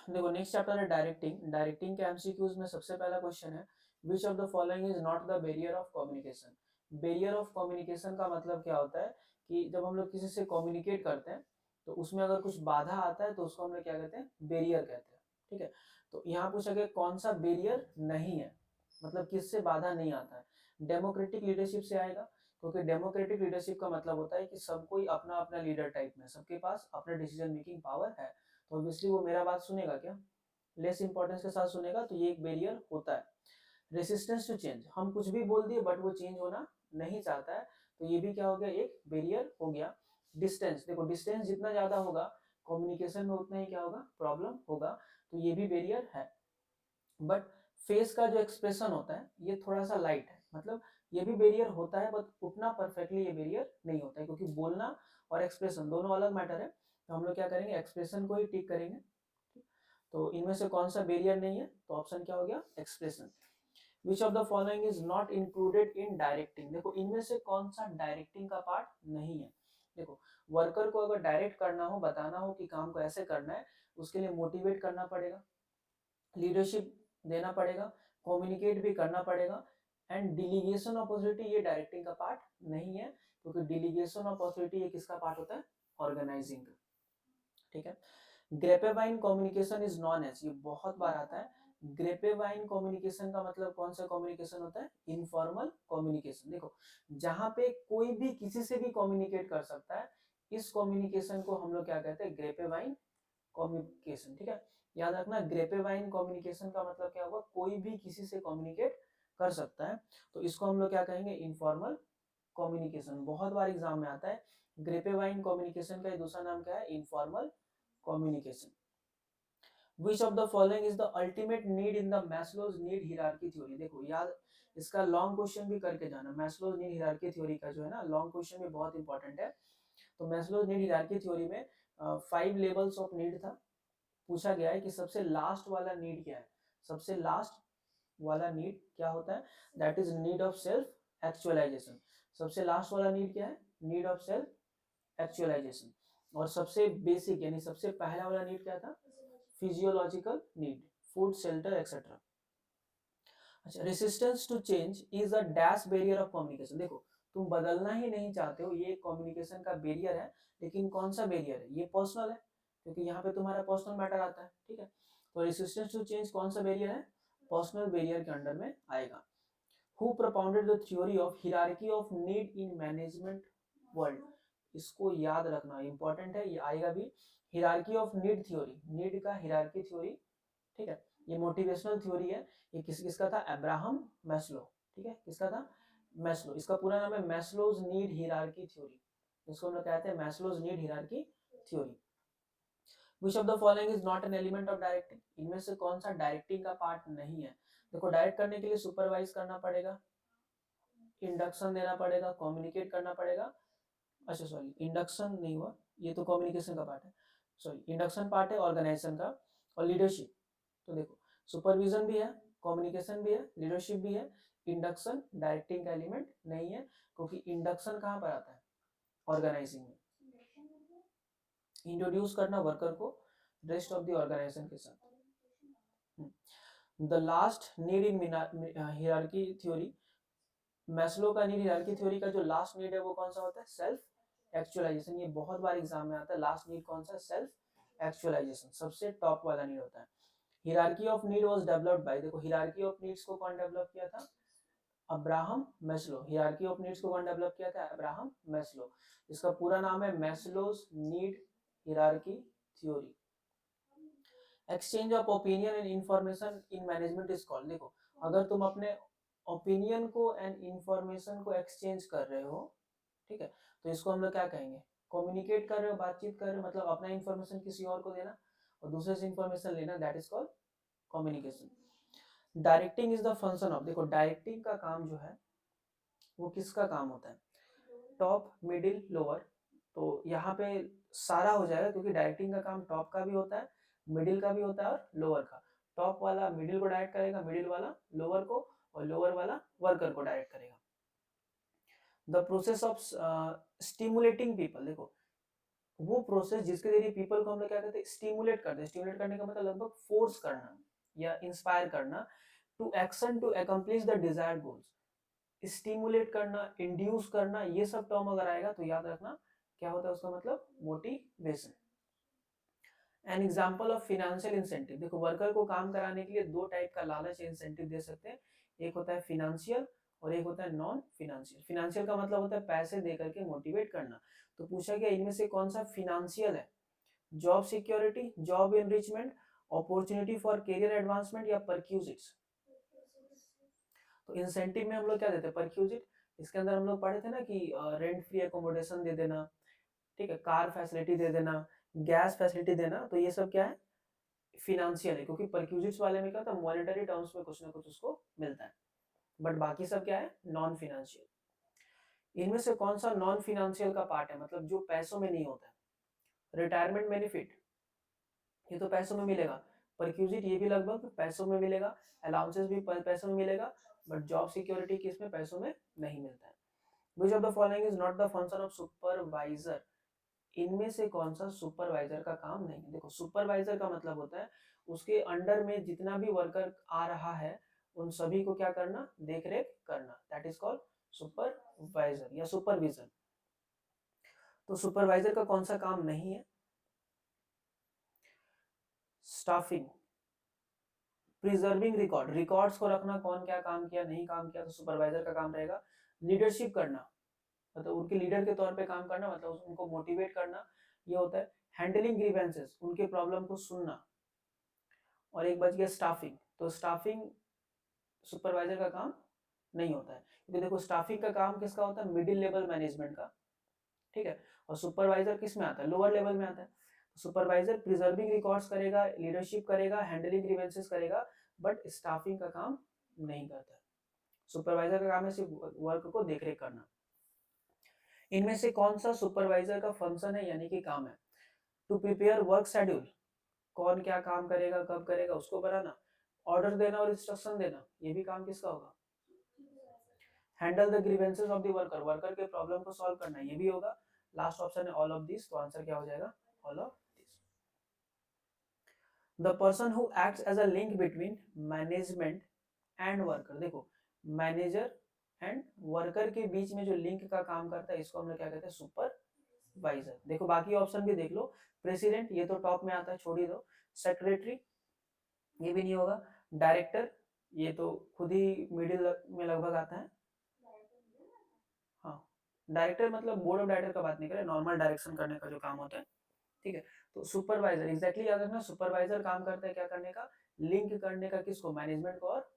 देखो next chapter है directing. Directing के एमसीक्यूज में सबसे पहला क्वेश्चन है, which of the following is not the barrier of communication. Barrier of communication का मतलब क्या होता है कि जब हम लोग किसी से कम्युनिकेट करते हैं तो उसमें अगर कुछ बाधा आता है तो उसको हम लोग क्या कहते हैं, बैरियर कहते हैं। ठीक है, तो यहाँ पूछा गया कौन सा बैरियर नहीं है, मतलब किससे बाधा नहीं आता है। डेमोक्रेटिक लीडरशिप से आएगा, क्योंकि डेमोक्रेटिक लीडरशिप का मतलब होता है कि सब कोई अपना अपना लीडर टाइप में, सबके पास अपना डिसीजन मेकिंग पावर है, तो ऑब्वियसली वो मेरा बात सुनेगा क्या, लेस इंपॉर्टेंस के साथ सुनेगा, तो ये एक बैरियर होता है। रेसिस्टेंस टू चेंज, हम कुछ भी बोल दिए बट वो चेंज होना नहीं चाहता है, तो ये भी क्या हो गया, एक बैरियर हो गया। डिस्टेंस, देखो डिस्टेंस जितना ज्यादा होगा कम्युनिकेशन में उतना ही क्या होगा, प्रॉब्लम होगा, तो ये भी बैरियर है। बट फेस का जो एक्सप्रेशन होता है ये थोड़ा सा लाइट है, मतलब ये भी बैरियर होता है बट उतना परफेक्टली ये बैरियर नहीं होता है, क्योंकि बोलना और एक्सप्रेशन दोनों अलग मैटर है, तो हम लोग क्या करेंगे, एक्सप्रेशन को ही टिक करेंगे। तो इनमें से कौन सा बैरियर नहीं है, तो ऑप्शन क्या हो गया, expression. Which of the following is not included in directing, देखो इनमें से कौन सा डायरेक्टिंग का पार्ट नहीं है। देखो वर्कर को अगर डायरेक्ट करना हो, बताना हो कि काम को ऐसे करना है, उसके लिए मोटिवेट करना पड़ेगा, लीडरशिप देना पड़ेगा, कम्युनिकेट भी करना पड़ेगा, एंड डिलीगेशन ऑफ अथॉरिटी ये डायरेक्टिंग का पार्ट नहीं है, क्योंकि डिलीगेशन ऑफ अथॉरिटी ये किसका पार्ट होता है, ऑर्गेनाइजिंग। ठीक है, ग्रेपेवाइन कम्युनिकेशन इज नॉन एज, ये बहुत बार आता है। ग्रेपेवाइन कम्युनिकेशन का मतलब कौन सा कम्युनिकेशन होता है, इनफॉर्मल कम्युनिकेशन। देखो जहां पे कोई भी किसी से भी कम्युनिकेट कर सकता है, इस कम्युनिकेशन को हम लोग क्या कहते हैं, ग्रेपेवाइन कम्युनिकेशन। ठीक है, याद रखना ग्रेपेवाइन कम्युनिकेशन का मतलब क्या होगा, कोई भी किसी से कम्युनिकेट कर सकता है, तो इसको हम लोग क्या कहेंगे, इनफॉर्मल कम्युनिकेशन। बहुत बार एग्जाम में आता है। ग्रेपेवाइन कम्युनिकेशन का दूसरा नाम क्या है, informal communication. Which of the following is the ultimate need in the Maslow's need hierarchy theory. देखो याद, इसका लॉन्ग क्वेश्चन भी करके जाना, मैस्लोज नीड हिरार्की थ्योरी का जो है ना लॉन्ग क्वेश्चन भी बहुत इंपॉर्टेंट है। तो मैस्लोज नीड हिरार्की थ्योरी में 5 लेवल्स ऑफ नीड था। पूछा गया है कि सबसे लास्ट वाला नीड क्या है, सबसे लास्ट वाला नीड क्या होता है, that is need of self actualization. सबसे लास्ट वाला नीड क्या है, नीड ऑफ सेल्फ एक्चुअलाइजेशन। और सबसे बेसिक यानी सबसे पहला वाला नीड क्या था, physiological need, food shelter etcetera. अच्छा, resistance to change is a dash barrier of communication. देखो तुम बदलना ही नहीं चाहते हो, ये कम्युनिकेशन का बैरियर है, लेकिन कौन सा बैरियर है, ये पर्सनल है, क्योंकि यहाँ पे तुम्हारा पर्सनल मैटर आता है। ठीक है, तो रेसिस्टेंस टू चेंज कौन सा बैरियर है, पर्सनल बैरियर के अंडर में आएगा। Who propounded the theory of hierarchy of need in management world, इसको याद रखना इंपॉर्टेंट है, ये आएगा भी। Hierarchy of need theory, need का हिरार्की थ्योरी। ठीक है, ये मोटिवेशनल थ्योरी है, ये किसका था, अब्राहम मैस्लो। ठीक है, किसका था, मैस्लो। इसका पूरा नाम है मैस्लोज नीड हिरार्की थ्योरी, इसको हम लोग कहते हैं Maslow's need hierarchy theory. Which of the following is not an element of directing, इनमें से कौन सा डायरेक्टिंग का पार्ट नहीं है। देखो डायरेक्ट करने के लिए सुपरवाइज करना पड़ेगा, इंडक्शन देना पड़ेगा, कम्युनिकेट करना पड़ेगा। अच्छा सॉरी, इंडक्शन नहीं हुआ, ये तो कम्युनिकेशन का पार्ट है, सॉरी इंडक्शन पार्ट है ऑर्गेनाइजेशन का। और लीडरशिप, तो देखो सुपरविजन भी है, कम्युनिकेशन भी है, लीडरशिप भी है, इंडक्शन डायरेक्टिंग का एलिमेंट नहीं है, क्योंकि इंडक्शन कहाँ पर आता है, ऑर्गेनाइजिंग में, इंट्रोड्यूस करना वर्कर को रेस्ट ऑफ द ऑर्गेनाइजेशन के साथ। The last need in hierarchy theory, Maslow का नीड हिरार्की थ्योरी का जो लास्ट नीड है वो कौन सा होता है, सेल्फ एक्चुअलाइजेशन। ये बहुत बार एग्जाम में आता है, लास्ट नीड कौन सा, सेल्फ एक्चुअलाइजेशन, सबसे टॉप वाला नीड होता है। Hierarchy of need was developed by, देखो हिरार्की ऑफ नीड्स को कौन डेवलप किया था, Abraham Maslow. Hierarchy of needs को कौन डेवलप किया था, अब्राहम मैस्लो। इसका पूरा नाम है Maslow's need hierarchy theory. Exchange of opinion and information in management is called, देखो अगर तुम अपने ओपिनियन को एंड इंफॉर्मेशन को एक्सचेंज कर रहे हो, ठीक है, तो इसको हम लोग क्या कहेंगे, कम्युनिकेट कर रहे हो, बातचीत कर रहे हो, मतलब अपना इंफॉर्मेशन किसी और को देना और दूसरे से इंफॉर्मेशन लेना, that is called communication. Directing is the function of, देखो डायरेक्टिंग का काम जो है वो किसका काम होता है, टॉप मिडिल लोअर, तो यहाँ पे सारा हो जाएगा, क्योंकि डायरेक्टिंग का काम टॉप का भी होता है, मिडिल का भी होता है और लोअर का। टॉप वाला मिडिल को डायरेक्ट करेगा, मिडिल वाला लोअर को, और लोअर वाला वर्कर को डायरेक्ट करेगा। The process of stimulating people, देखो वो प्रोसेस जिसके जरिए पीपल को हम लोग क्या कहते हैं, स्टिमुलेट करते हैं। स्टिमुलेट करने का मतलब लगभग फोर्स करना या इंस्पायर करना, to action to accomplish the desired goals. Stimulate करना, इंड्यूस करना, ये सब टर्म अगर आएगा तो याद रखना क्या होता है उसका मतलब, motivation. An example of financial incentive, देखो वर्कर को काम कराने के लिए दो टाइप का लालच इंसेंटिव दे सकते हैं, एक होता है फिनेंशियल और एक होता है नॉन फिनेंशियल। फिनेंशियल का मतलब होता है पैसे दे करके मोटिवेट करना। तो पूछा गया इनमें से कौन सा फिनेंशियल है, job security, job enrichment, opportunity for career advancement या परक्यूजिट्स। तो इंसेंटिव में हम लोग क्या देते हैं, परक्यूजिट। इसके अंदर हम लोग पढ़े थे ना कि रेंट फ्री एकोमोडेशन दे देना, ठीक है, कार फैसिलिटी दे देना, गैस फैसिलिटी देना, तो ये सब क्या है, फिनेंशियल है, क्योंकि परक्यूजिट्स वाले में क्या होता है, मॉनेटरी टर्म्स में कुछ ना कुछ उसको मिलता है, बट बाकी सब क्या है, नॉन फिनेंशियल। इनमें से कौन सा नॉन फिनेंशियल का पार्ट है, मतलब जो पैसों में नहीं होता है, रिटायरमेंट बेनिफिट, ये तो पैसों में मिलेगा, परक्यूजिट ये भी लगभग पैसों में मिलेगा, अलाउंसेस भी पैसों में मिलेगा, बट जॉब सिक्योरिटी किसमें, पैसों में नहीं मिलता है। Which of the following is not the function of supervisor, इनमें से कौन सा सुपरवाइजर का काम नहीं है। देखो सुपरवाइजर का मतलब होता है उसके अंडर में जितना भी वर्कर आ रहा है उन सभी को क्या करना, देख रेख करना, दैट इज कॉल्ड सुपरवाइजर या सुपरविजन। तो सुपरवाइजर का कौन सा काम नहीं है, स्टाफिंग, प्रिजर्विंग रिकॉर्ड, रिकॉर्ड्स को रखना, कौन क्या काम किया नहीं काम किया, तो सुपरवाइजर का काम रहेगा। लीडरशिप करना, मतलब उनके लीडर के तौर पे काम करना, मतलब उनको मोटिवेट करना, ये होता है। हैंडलिंग ग्रीवेंसेस, उनके प्रॉब्लम को सुनना। और एक बच गया स्टाफिंग, तो स्टाफिंग सुपरवाइजर का काम नहीं होता है, क्योंकि देखो स्टाफिंग का काम किसका होता है, मिडिल लेवल मैनेजमेंट का, ठीक है, और सुपरवाइजर किस में आता है, लोअर लेवल में आता है। सुपरवाइजर प्रिजर्विंग रिकॉर्ड्स करेगा, लीडरशिप करेगा, हैंडलिंग ग्रीवेंसेस करेगा, बट स्टाफिंग का काम नहीं करता है। सुपरवाइजर का काम है सिर्फ वर्क को देखरेख करना। इनमें से कौन सा सुपरवाइजर का फंक्शन है यानी कि काम है, टू प्रिपेयर वर्क शेड्यूल, कौन क्या काम करेगा कब करेगा उसको बनाना, ऑर्डर देना और इंस्ट्रक्शन देना, ये भी काम किसका होगा, handle the grievances of the worker, worker के प्रॉब्लम को सॉल्व करना, ये भी होगा। लास्ट ऑप्शन है ऑल ऑफ दिस, तो आंसर क्या हो जाएगा, all of this. The person who acts as a link between management and worker, देखो मैनेजर एंड वर्कर के बीच में जो लिंक का काम करता है इसको हम लोग क्या कहते हैं, सुपरवाइजर। देखो बाकी ऑप्शन भी देख लो, प्रेसिडेंट ये तो टॉप में आता है, छोड़ ही दो, सेक्रेटरी ये भी नहीं होगा, डायरेक्टर ये तो खुद ही मिडिल में लगभग आता है, हाँ डायरेक्टर मतलब बोर्ड ऑफ डायरेक्टर का बात नहीं करें, नॉर्मल डायरेक्शन करने का जो काम होता है, ठीक है। तो सुपरवाइजर एग्जैक्टली याद रखना, सुपरवाइजर काम करता है क्या करने का, लिंक करने का, किसको, मैनेजमेंट को और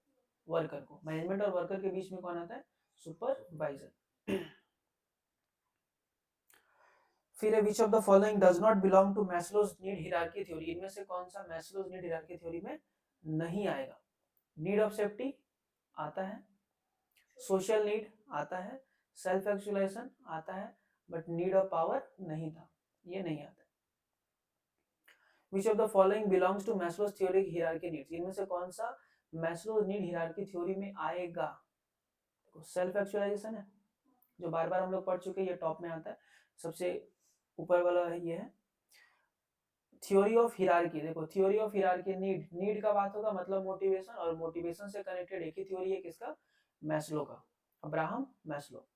वर्कर को। मैनेजमेंट और वर्कर के बीच में कौन आता है, सुपरवाइजर। फिर है which of the following does not belong to Maslow's need hierarchy theory, इनमें से कौन सा मैस्लोज नीड हियरार्की थ्योरी में नहीं आएगा। नीड ऑफ सेफ्टी आता है, सोशल नीड आता है, सेल्फ एक्चुअलाइजेशन आता है, बट नीड ऑफ पावर नहीं था, ये नहीं आता। Which of the following belongs to Maslow's theory hierarchy needs, इनमें से कौन सा मैस्लोज नीड हियरार्की थ्योरी में आएगा। देखो सेल्फ एक्चुअलाइजेशन है जो बार बार हम लोग पढ़ चुके हैं, ये टॉप में आता है, सबसे ऊपर वाला है ये है। थ्योरी ऑफ हियरार्की, देखो थ्योरी ऑफ हियरार्की, नीड का बात होगा मतलब मोटिवेशन, और मोटिवेशन से कनेक्टेड एक ही थ्योरी है किसका, मैस्लो का, अब्राहम मैस्लो।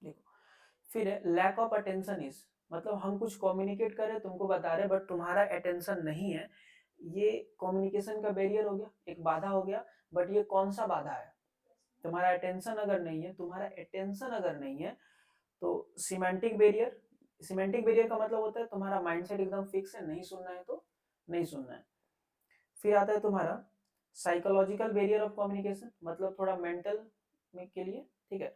देखो फिर है लैक ऑफ अटेंशन इज, मतलब हम कुछ कम्युनिकेट कर रहे हैं तुमको बता रहे बट तुम्हारा अटेंशन नहीं है, ये कम्युनिकेशन का बैरियर हो गया, एक बाधा हो गया, बट ये कौन सा बाधा है, तुम्हारा अटेंशन अगर नहीं है, तुम्हारा अटेंशन अगर नहीं है तो सिमेंटिक बैरियर। सिमेंटिक बैरियर का मतलब होता है तुम्हारा माइंडसेट एकदम फिक्स है, नहीं सुनना है तो नहीं सुनना है। फिर आता है तुम्हारा साइकोलॉजिकल बैरियर ऑफ कम्युनिकेशन, मतलब थोड़ा मेंटल में के लिए, ठीक है।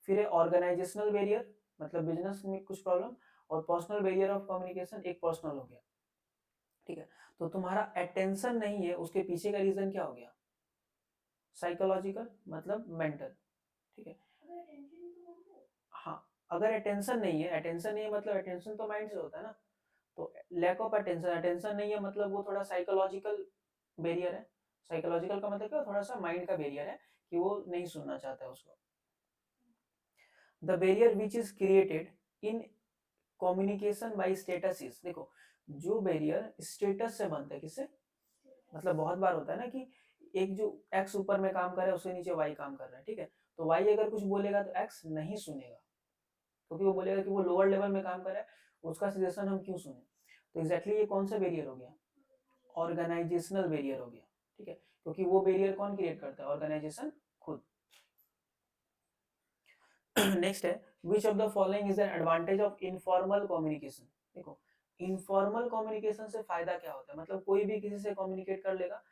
फिर है ऑर्गेनाइजेशनल बैरियर, मतलब बिजनेस में कुछ प्रॉब्लम, और पर्सनल बैरियर ऑफ कम्युनिकेशन, एक पर्सनल हो गया, ठीक है। तो तुम्हारा अटेंशन नहीं है, उसके पीछे का रीजन क्या हो गया, साइकोलॉजिकल मतलब मेंटल, ठीक है। हाँ अगर अटेंशन नहीं है, अटेंशन नहीं है मतलब अटेंशन तो माइंड से होता है ना, तो लैक ऑफ अटेंशन, अटेंशन नहीं है मतलब वो थोड़ा साइकोलॉजिकल बैरियर है। साइकोलॉजिकल का मतलब क्या, थोड़ा सा माइंड का बैरियर है कि वो नहीं सुनना चाहता है उसको। The barrier which is created in communication bye status is, देखो जो बैरियर स्टेटस से बनता है, किससे, मतलब बहुत बार होता है ना कि एक जो एक्स ऊपर में काम कर रहा है उसके नीचे वाई काम कर रहा है, ठीक है, तो वाई अगर कुछ बोलेगा तो एक्स नहीं सुनेगा, क्योंकि वो बोलेगा कि वो लोअर लेवल में काम कर रहा है, उसका सजेशन हम क्यों सुने। तो एग्जैक्टली ये कौन सा बैरियर हो गया, ऑर्गेनाइजेशनल बैरियर हो गया, ठीक है, क्योंकि वो बैरियर कौन क्रिएट करता है, ऑर्गेनाइजेशन खुद। नेक्स्ट है which of the following is an advantage of informal communication. देखो इनफॉर्मल कम्युनिकेशन से फायदा क्या होता है, मतलब कोई भी किसी से कम्युनिकेट कर लेगा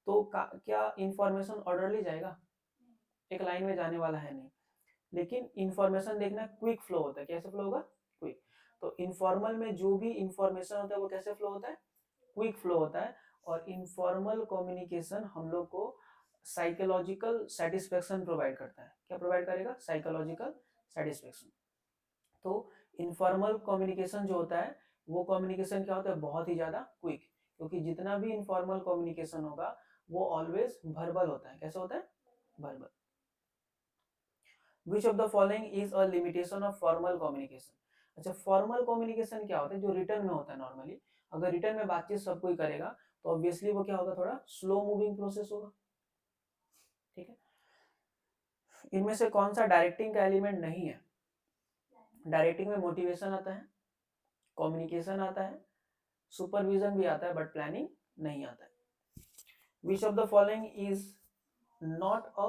तो क्या इंफॉर्मेशन ऑर्डरली जाएगा, एक लाइन में जाने वाला है नहीं, लेकिन इंफॉर्मेशन देखना क्विक फ्लो होता है, कैसे फ्लो होगा, क्विक। तो इनफॉर्मल में जो भी इंफॉर्मेशन होता है वो कैसे फ्लो होता है, क्विक फ्लो होता है। और इनफॉर्मल कम्युनिकेशन हम लोग को साइकोलॉजिकल सेटिस्फेक्शन प्रोवाइड करता है, क्या प्रोवाइड करेगा, साइकोलॉजिकल सेटिस्फेक्शन। तो इनफॉर्मल कम्युनिकेशन जो होता है वो कम्युनिकेशन क्या होता है, बहुत ही ज्यादा क्विक, क्योंकि जितना भी इनफॉर्मल कम्युनिकेशन होगा वो ऑलवेज वर्बल होता है, कैसे होता है, verbal. Which of the following is a limitation of formal communication. अच्छा फॉर्मल कम्युनिकेशन क्या होता है, जो रिटर्न में होता है नॉर्मली, अगर रिटर्न में बातचीत सब कोई करेगा तो ऑब्वियसली वो क्या होगा, थोड़ा स्लो मूविंग प्रोसेस होगा, ठीक है। इनमें से कौन सा डायरेक्टिंग का एलिमेंट नहीं है, डायरेक्टिंग में मोटिवेशन आता है, कम्युनिकेशन आता है, सुपरविजन भी आता है, बट प्लानिंग नहीं आता है। Which of the following is not a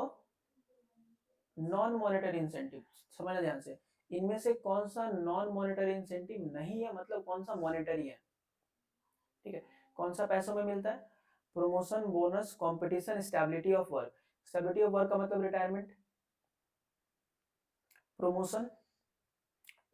non monetary incentive, समझना ध्यान से, इनमें से कौन सा नॉन मॉनेटरी इंसेंटिव नहीं है, मतलब कौन सा मॉनेटरी है, ठीक है, कौन सा पैसों में मिलता है, promotion, bonus, competition, stability of work. Stability of work का मतलब रिटायरमेंट, प्रमोशन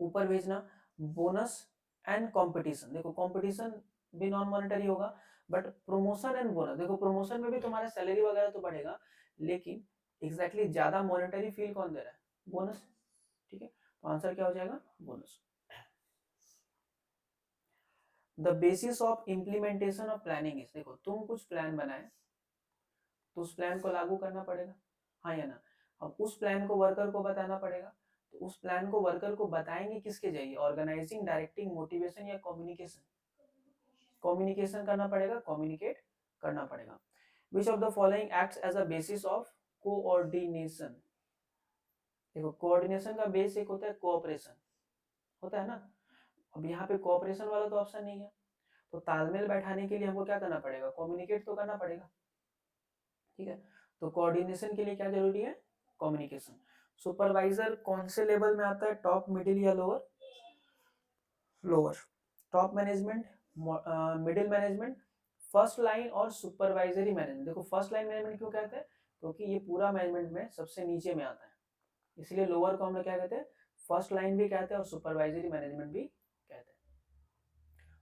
ऊपर भेजना, बोनस एंड कंपटीशन, देखो कंपटीशन भी नॉन मॉनेटरी होगा, बट प्रमोशन एंड बोनस, देखो प्रमोशन में भी तुम्हारा सैलरी वगैरह तो बढ़ेगा, लेकिन एग्जैक्टली ज्यादा मॉनेटरी फील कौन दे रहा है, बोनस, ठीक है, तो आंसर क्या हो जाएगा, bonus. The basis of implementation of planning is, देखो तुम कुछ प्लान बनाए तो उस प्लान को लागू करना पड़ेगा, हाँ या ना, अब उस प्लान को वर्कर को बताना पड़ेगा, तो उस प्लान को वर्कर को बताएंगे किसके जरिए, ऑर्गेनाइजिंग, डायरेक्टिंग, मोटिवेशन या कम्युनिकेशन, कम्युनिकेशन करना पड़ेगा, कम्युनिकेट करना पड़ेगा। Which of the following acts as a basis of coordination, देखो कोऑर्डिनेशन का बेस एक होता है कोऑपरेशन, होता है ना, अब यहाँ पे कोऑपरेशन वाला तो ऑप्शन नहीं है, तो तालमेल बैठाने के लिए हमको क्या करना पड़ेगा, कम्युनिकेट तो करना पड़ेगा, ठीक है, तो कोऑर्डिनेशन के लिए क्या जरूरी है, कम्युनिकेशन। सुपरवाइजर कौन से लेवल में आता है, टॉप, मिडिल या lower, lower, top management, middle management, first line और सुपरवाइजरी मैनेजमेंट। देखो फर्स्ट लाइन मैनेजमेंट क्यों कहते हैं, क्योंकि ये पूरा मैनेजमेंट में सबसे नीचे में आता है, इसलिए लोअर को हम लोग क्या कहते हैं, फर्स्ट लाइन भी कहते हैं और सुपरवाइजरी मैनेजमेंट भी कहते हैं।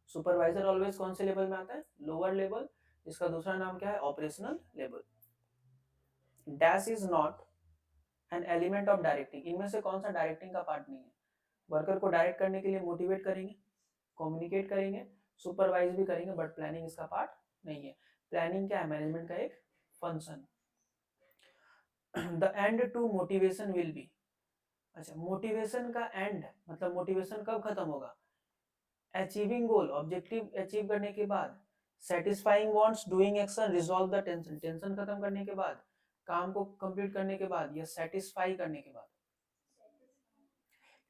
सुपरवाइजर ऑलवेज कौन से लेवल में आता है, लोअर लेवल, इसका दूसरा नाम क्या है, operational level. Dash is not an element of directing, इनमें से कौन सा डायरेक्टिंग का पार्ट नहीं है, वर्कर को डायरेक्ट करने के लिए मोटिवेट करेंगे, कम्युनिकेट करेंगे, सुपरवाइज भी करेंगे, बट प्लानिंग इसका पार्ट नहीं है। प्लानिंग क्या है, मैनेजमेंट का एक function. The end to motivation will be, अच्छा मोटिवेशन का एंड मतलब मोटिवेशन कब खत्म होगा, अचीविंग गोल, ऑब्जेक्टिव अचीव करने के बाद, satisfying wants, doing action, resolve the tension, tension खत्म करने के बाद, काम को कंप्लीट करने के बाद, या सेटिस्फाई करने के बाद,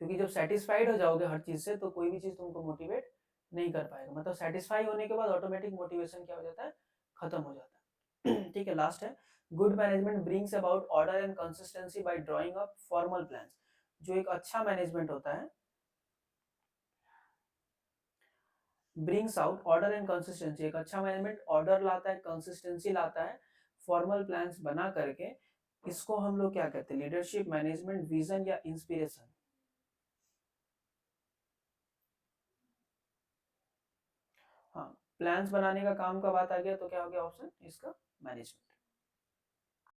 क्योंकि जब सेटिस्फाइड हो जाओगे हर चीज से तो कोई भी चीज तुमको मोटिवेट नहीं कर पाएगा, मतलब सेटिस्फाई होने के बाद ऑटोमेटिक मोटिवेशन क्या हो जाता है, खत्म हो जाता है। ठीक है, लास्ट है, good management brings about order and consistency by drawing up formal plans. जो एक अच्छा मैनेजमेंट होता है, brings out order and consistency, एक अच्छा मैनेजमेंट ऑर्डर लाता है, कंसिस्टेंसी लाता है, फॉर्मल प्लान्स बना करके, इसको हम लोग क्या कहते हैं, लीडरशिप, मैनेजमेंट, विजन या इंस्पिरेशन। हाँ, प्लान्स बनाने का काम का बात आ गया तो क्या हो गया ऑप्शन इसका, मैनेजमेंट।